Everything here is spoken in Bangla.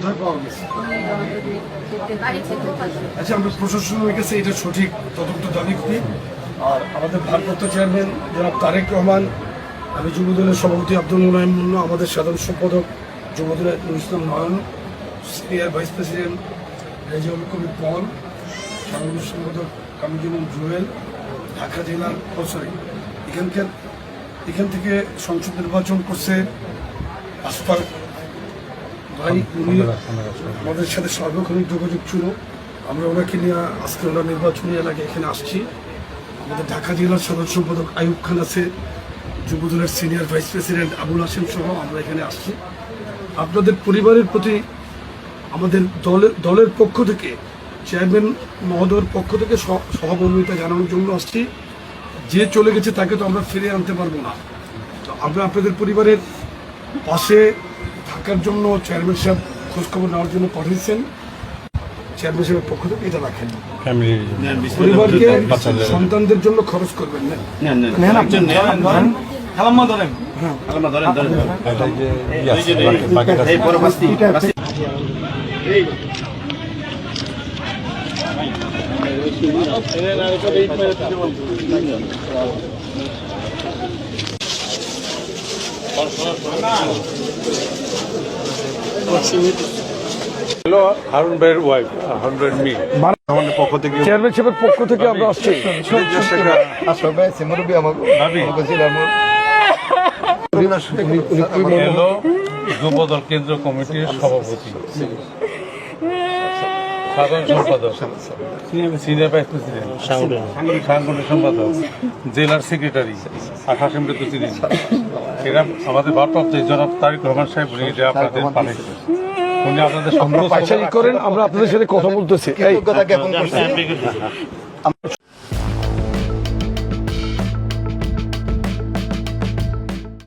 কোথায় পাওয়া গেছে? আচ্ছা, আমরা প্রশাসনের কাছে এটা সঠিক তদন্ত দাবি করি। আর আমাদের ভারপ্রাপ্ত চেয়ারম্যান জনাব তারেক রহমান, আমি যুবদলের সভাপতি আব্দুল মুনাইম মুন্না, আমাদের সাধারণ সম্পাদক যুবদলের নুরুল ইসলাম নয়ন, সিনিয়র ভাইস প্রেসিডেন্ট রেজাউল কবির পল, সাধারণ সম্পাদক কামরুজ্জামান জুয়েল, ঢাকা জেলার এখান থেকে সংসদ নির্বাচন করছে আশফাক ভাই, উনি আমাদের সাথে সার্বক্ষণিক যোগাযোগ ছিল। আমরা ওনাকে নিয়ে আজকে ওনার নির্বাচনী এলাকায় এখানে আসছি। আমাদের ঢাকা জেলার সাধারণ সম্পাদক আইয়ুব খান আছে, যুবদলের senior vice president Abul Hashim সহ আমরা এখানে আসছি। আপনাদের পরিবারের প্রতি আমাদের দলের পক্ষ থেকে, চেয়ারম্যান মহোদয়ের পক্ষ থেকে সহমর্মিতা জানানোর জন্য আসছি। যে চলে গেছে তাকে তো আমরা ফিরে আনতে পারবো না, তো আমরা আপনাদের পরিবারের পাশে থাকার জন্য চেয়ারম্যান সাহেব খোঁজখবর নেওয়ার জন্য পাঠিয়েছেন। চেয়ারম্যান সাহেবের পক্ষ থেকে এটা রাখেন, পরিবারকে সন্তানদের জন্য খরচ করবেন না। হ্যালো, হারুন ভাইয়ের ওয়াইফ, হারুন ভাইয়ের মেয়ে। আমাদের পক্ষ থেকে, চেয়ারম্যান সাহেবের পক্ষ থেকে আমরা আসছি। হলো যুবদল কেন্দ্র কমিটির সভাপতি, সাধারণ সম্পাদক, সিনিয়র ভাইস প্রেসিডেন্ট, সাংগঠনিক সম্পাদক, জেলার সেক্রেটারি আর হাসিম প্রেসিডেন্ট। এরা আমাদের ভারপ্রাপ্ত জনাব তারেক রহমান সাহেব উনি এটা আপনাদের পাঠিয়েছেন। উনি আপনাদের পাইচারি করেন, আমরা আপনাদের সাথে কথা বলতেছি।